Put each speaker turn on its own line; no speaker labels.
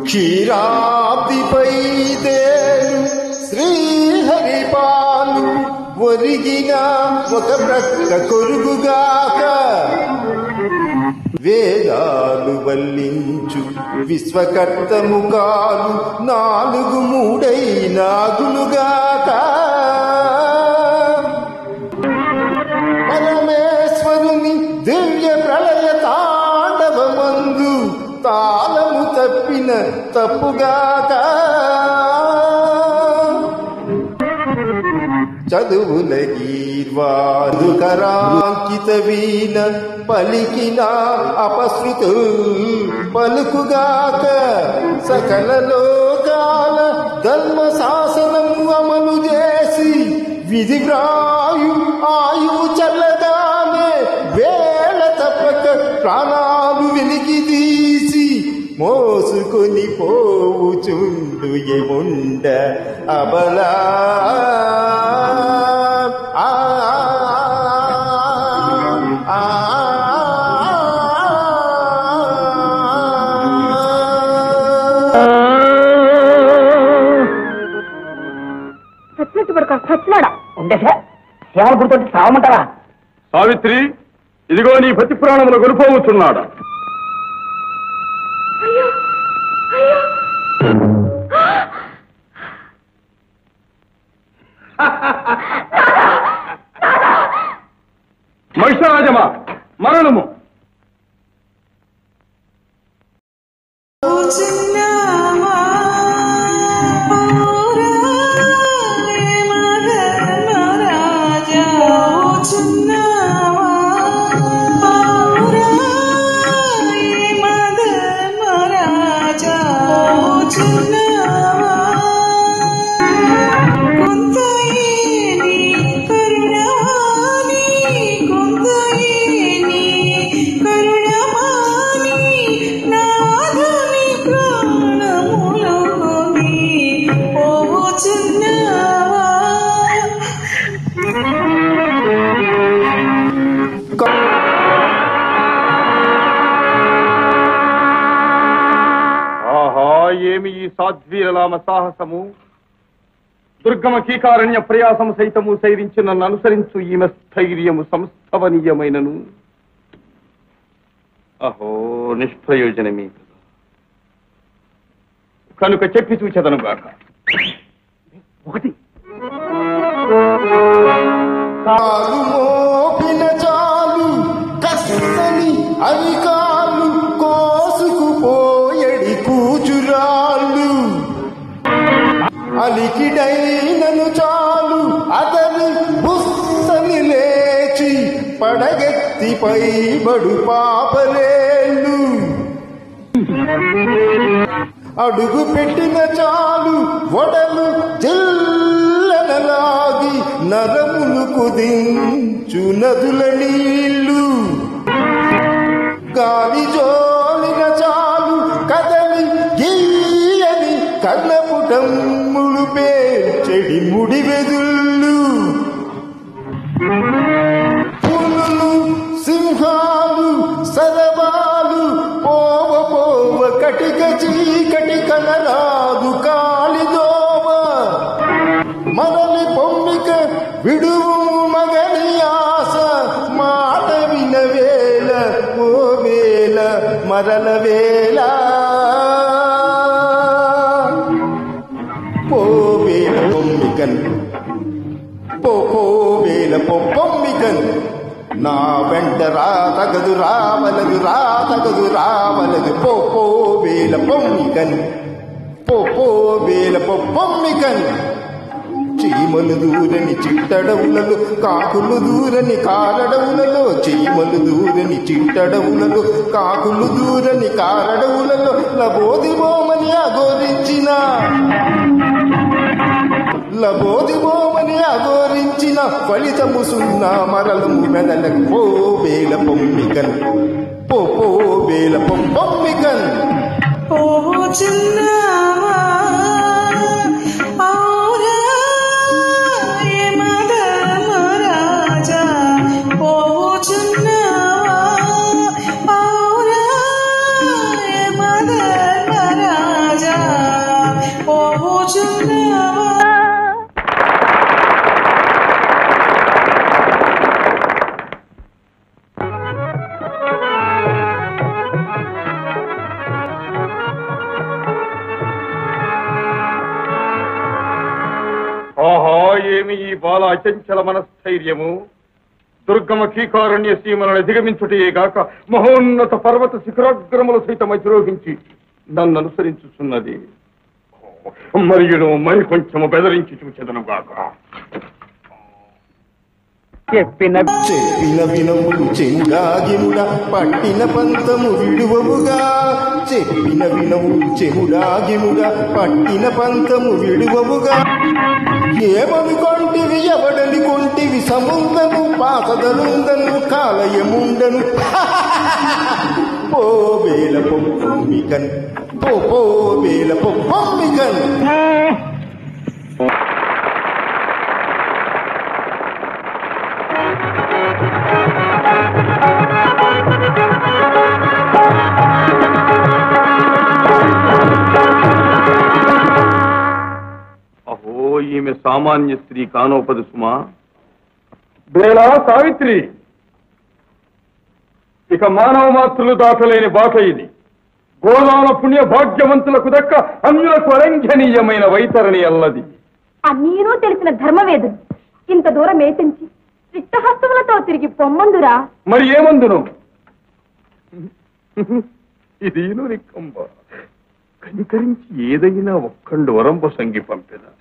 క్షీరాబ్దిపై తేలు శ్రీహరిపాలు ఒరిగిన ఒక ప్రక్క కొరుగుగాక వేదాలు వల్లించు విశ్వకర్తముఖాలు 4 3 నాగులుగాక పరమేశ్వరుని దివ్య ప్రళయ తాండవమందు తాళము తప్పిన తప్పుగాక చదువుల గీర్వాదు కరాంకిత వీణ పలికిన అపశృతు పలుకుగాక సకల లోకాల ధర్మ శాసనము అమలు చేసి విధి వ్రాయు ఆయువు చల్లగానే వేళ తప్పక ప్రాణాలు వెలికి తీసి మోసుకొని పోవుచుండు ఎముండ అబలా
సేవలు గుర్తొచ్చి సావమంటారా?
సావిత్రి, ఇదిగో నీ భక్తి పురాణములు కొనుపోవచ్చున్నాడా? మహిషరాజమా, మరణము. ఏమి ఈ సాధ్వీరలామ సాహసము! దుర్గమ కీకారణ్య ప్రయాసము సైతము సైరించి నన్ను అనుసరించు ఈమె స్థైర్యము సంస్థవనీయమైనను అహో నిష్ప్రయోజనమే కనుక చెప్పి చూచెదను గాక.
ఒకటి
చాలు కస్తని అరికాలు కోసుకుపోయడి కూచురాళ్ళు అలికిడైనను చాలు అతని బుస్సని లేచి పడగెత్తిపై బడు పాపలేళ్ళు అడుగు పెట్టిన చాలు వడలు జిల్లనలాగి నరములు కుదించు నదుల నీళ్ళు గాలి జోలిన చాలు కదలి గీయని కన్నపుటమ్ములు పేర్చెడి ముడి వెదుళ్ళు పులులు సింహాలు సరవాలు పోవ పోవ కటిక చీకటి కలరాదు కాళిదోమ మనలి పొమ్మిక విడువు మగని ఆశ మాట విన వేళ ఓ వేళ మరల వేళ పోవేల పొమ్మికన్ పోవేల పొమ్మికన్ నా వెంట రాతగదు రావలదు రాతగదు రావలదు పోవేల పొమ్మికన్ పోవేల పొమ్మికన్ చీమలు దూరని చిట్టడవులలో కాకులు దూరని కారడవులలో చీమలు దూరని చిట్టడవులలో కాకులు దూరని కారడవులలో లబోదిబోమని అఘోరించిన లబోదిబోమని అఘోరించిన ఫలితము సున్నా మరలము మెదలకు పోవేల పొమ్మికన్ పోవేల పొమ్మికన్
మద రాజా పోవుచున్నావా
ఆహా, ఏమి ఈ బాల అచంచల మనస్థైర్యము! దుర్గమ కీకారణ్య సీమలను అధిగమించుటయేగాక మహోన్నత పర్వత శిఖరాగ్రములు సైతం అధిరోహించి నన్ను అనుసరించుచున్నది. మరియు మరి కొంచెము బెదరించి చూచెదనుగాక.
చెప్పిన వినవు చెముడాగిముడా పట్టిన పంతము విడువవుగా. చెప్పిన వినవు చెముడాగిముడా పట్టిన పంతము విడువవుగా. ఏమని కొంటివి ఎవడని కొంటివి సముందను పాతదనుందను కాలయముండను. పోవేల పొమ్మికన్ పోవేల పొమ్మికన్.
ఈమె సామాన్య స్త్రీ కానోపదు సుమా. బేలా సావిత్రి, ఇక మానవ మాతృలు దాటలేని బాట ఇది. గోదాన పుణ్య భాగ్యవంతులకు దక్క అన్యులకు అలంఘనీయమైన వైతరణి అల్లది.
అన్నీనూ తెలిసిన ధర్మవేదుడు ఇంత దూరం ఏతించి రిక్తహస్తములతో తిరిగి పొమ్మందురా.
మరి ఏమందును? ఇది నిక్కంబ కనికరించి ఏదైనా ఒక్కండు వరంబ సంగి పంపెదా.